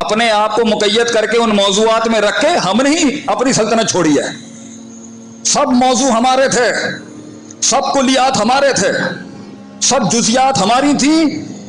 اپنے آپ کو مقید کر کے ان موضوعات میں رکھ کے ہم نہیں اپنی سلطنت چھوڑی ہے. سب موضوع ہمارے تھے, سب کلیات ہمارے تھے, سب جزیات ہماری تھیں,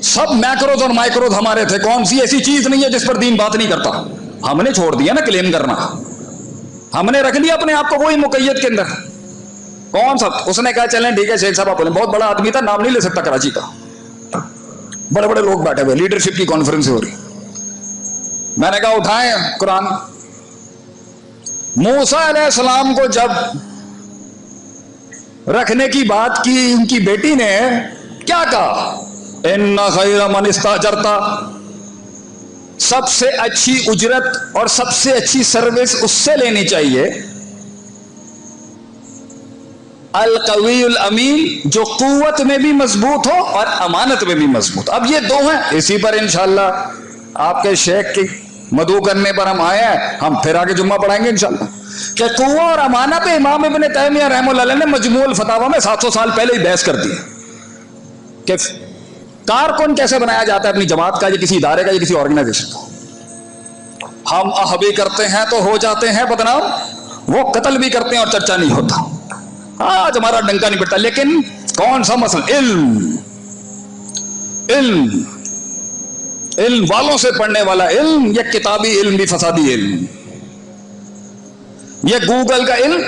سب میکروز اور مائکروز ہمارے تھے. کون سی ایسی چیز نہیں ہے جس پر دین بات نہیں کرتا. ہم نے چھوڑ دیا نا کلیم کرنا, ہم نے رکھ لیا اپنے آپ کو وہی مقید کے اندر. کون سا اس نے کہا چلیں ٹھیک ہے شیخ صاحب آپ بولیں. بہت بڑا آدمی تھا, نام نہیں لے سکتا کراچی کا, بڑے بڑے لوگ بیٹھے ہوئے, لیڈرشپ کی کانفرنس ہو رہی. میں نے کہا اٹھائیں قرآن. موسیٰ علیہ السلام کو جب رکھنے کی بات کی, ان کی بیٹی نے کیا کہا؟ ان خیر من استاجرت, سب سے اچھی اجرت اور سب سے اچھی سروس اس سے لینی چاہیے القوی الامین, جو قوت میں بھی مضبوط ہو اور امانت میں بھی مضبوط. اب یہ دو ہیں, اسی پر انشاءاللہ آپ کے شیخ کی مدعو کرنے پر ہم آئے ہیں, ہم پھر آگے جمعہ پڑھائیں گے انشاءاللہ کہ قوت اور امانہ پہ امام ابن تیمیہ رحمہ اللہ علیہ نے مجموع الفتاوی میں 700 سال پہلے ہی بحث کر دی کہ کارکن کیسے بنایا جاتا ہے اپنی جماعت کا, یا کسی ادارے کا, یا کسی آرگنائزیشن کا. ہم احبی کرتے ہیں تو ہو جاتے ہیں بدنام, وہ قتل بھی کرتے ہیں اور چرچا نہیں ہوتا. آج ہمارا ڈنکا نہیں پڑتا. لیکن کون سا مسئلہ؟ علم, علم, علم والوں سے پڑھنے والا علم, یہ کتابی علم بھی فسادی علم, یہ گوگل کا علم.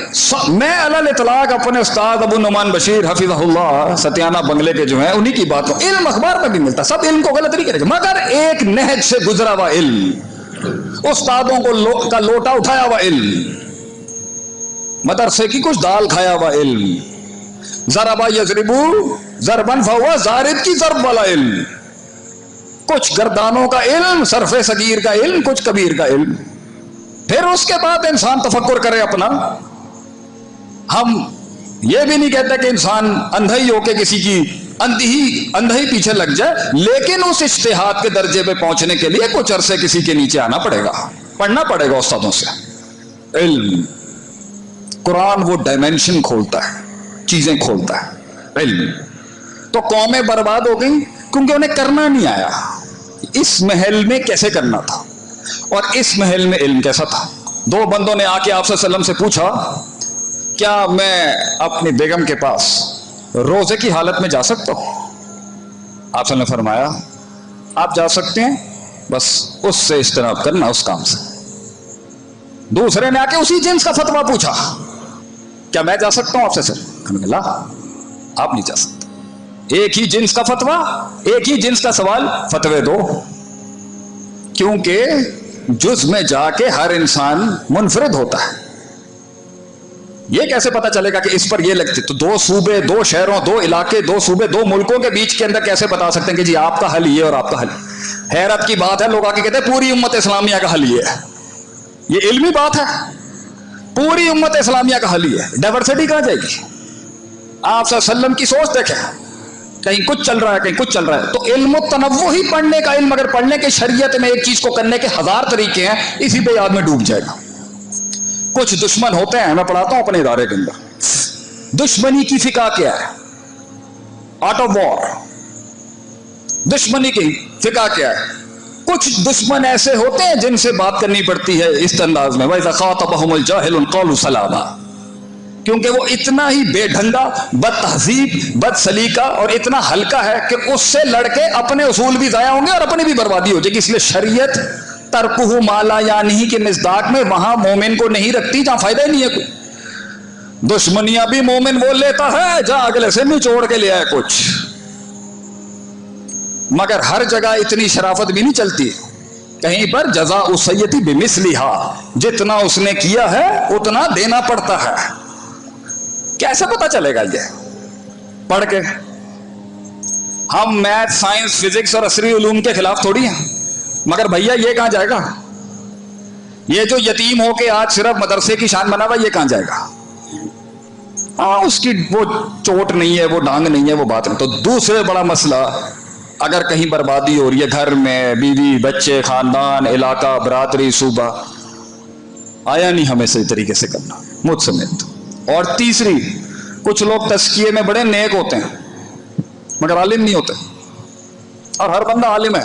میں علی اطلاق اپنے استاد ابو نعمان بشیر حفظہ اللہ ستیانہ بنگلے کے جو ہیں انہی کی بات ہوں. علم اخبار میں بھی ملتا, سب علم کو غلط نہیں کرے گا, مگر ایک نہج سے گزرا ہوا علم, استادوں کو کا لوٹا اٹھایا ہوا علم, مدرسے کی کچھ دال کھایا ہوا علم, ضربا یضربو ضربن فہو ضارب کی ضرب والا علم, کچھ گردانوں کا علم, صرف صغیر کا علم, کچھ کبیر کا علم. پھر اس کے بعد انسان تفکر کرے اپنا. ہم یہ بھی نہیں کہتے کہ انسان اندھا ہی ہو کے کسی کی اندھا ہی پیچھے لگ جائے, لیکن اس اجتہاد کے درجے پہ پہنچنے کے لیے کچھ عرصے کسی کے نیچے آنا پڑے گا, پڑھنا پڑے گا استادوں سے. علم, قرآن وہ ڈائمینشن کھولتا ہے, چیزیں کھولتا ہے علم. تو قومیں برباد ہو گئی کیونکہ انہیں کرنا نہیں آیا. اس محل میں کیسے کرنا تھا اور اس محل میں علم کیسا تھا. دو بندوں نے آ کے آپ صلی اللہ علیہ وسلم سے پوچھا کیا میں اپنی بیگم کے پاس روزے کی حالت میں جا سکتا ہوں؟ آپ صلی اللہ علیہ وسلم نے فرمایا آپ جا سکتے ہیں, بس اس سے اجتناب کرنا, اس کام سے. دوسرے نے آ کے اسی جنس کا فتویٰ پوچھا کیا میں جا سکتا ہوں آپ سے؟ سر لا, آپ نہیں جا سکتے. ایک ہی جنس کا فتویٰ, ایک ہی جنس کا سوال, فتوے دو. کیونکہ جز میں جا کے ہر انسان منفرد ہوتا ہے. یہ کیسے پتا چلے گا کہ اس پر یہ لگتی؟ تو دو صوبے, دو شہروں, دو علاقے, دو صوبے, دو ملکوں کے بیچ کے اندر کیسے بتا سکتے ہیں کہ جی آپ کا حل یہ اور آپ کا حل؟ حیرت کی بات ہے, لوگ آ کے کہتے ہیں پوری امت اسلامیہ کا حل یہ ہے. یہ علمی بات ہے, پوری امت اسلامیہ کا حل یہ ہے. ڈائیورسٹی کہاں جائے گی؟ آپ صلی اللہ علیہ وسلم کی سوچ دیکھیں, کہیں کچھ چل رہا ہے, کہیں کچھ چل رہا ہے. تو علم التنوع ہی پڑھنے کا علم, اگر پڑھنے کے شریعت میں ایک چیز کو کرنے کے 1000 طریقے ہیں, اسی پہ آدمی ڈوب جائے گا. کچھ دشمن ہوتے ہیں, میں پڑھاتا ہوں اپنے ادارے کے اندر, دشمنی کی فقہ کیا ہے, آرٹ آف وار, دشمنی کی فقہ کیا ہے. کچھ دشمن ایسے ہوتے ہیں جن سے بات کرنی پڑتی ہے اس انداز میں, وَإِذَا خَاطَبَهُمُ الْجَاهِلُونَ قَالُوا سَلَامًا, کیونکہ وہ اتنا ہی بے ڈھنگا, بد تہذیب, بد سلیقہ اور اتنا ہلکا ہے کہ اس سے لڑ کے اپنے اصول بھی ضائع ہوں گے اور اپنی بھی بربادی ہو جائے گی. اس لیے شریعت ترکہ ما لا یعنی کے مصداق میں وہاں مومن کو نہیں رکھتی جہاں فائدہ ہی نہیں ہے کوئی. دشمنیاں بھی مومن وہ لیتا ہے جہاں اگلے سے نچوڑ کے لے آئے کچھ, مگر ہر جگہ اتنی شرافت بھی نہیں چلتی. کہیں پر جزاء السیئۃ بمثلھا, جتنا اس نے کیا ہے اتنا دینا پڑتا ہے. کیسے پتا چلے گا یہ؟ پڑھ کے. ہم میتھ, سائنس, فزکس اور عصری علوم کے خلاف تھوڑی ہیں, مگر بھیا یہ کہاں جائے گا؟ یہ جو یتیم ہو کے آج صرف مدرسے کی شان بنا ہوا, یہ کہاں جائے گا؟ ہاں, اس کی وہ چوٹ نہیں ہے, وہ ڈانگ نہیں ہے, وہ بات نہیں. تو دوسرے بڑا مسئلہ, اگر کہیں بربادی ہو رہی ہے گھر میں, بیوی بچے, خاندان, علاقہ, برادری, صوبہ, آیا نہیں ہمیں صحیح طریقے سے کرنا, مجھ سمیت. اور تیسری, کچھ لوگ تزکیے میں بڑے نیک ہوتے ہیں مگر عالم نہیں ہوتے, اور ہر بندہ عالم ہے.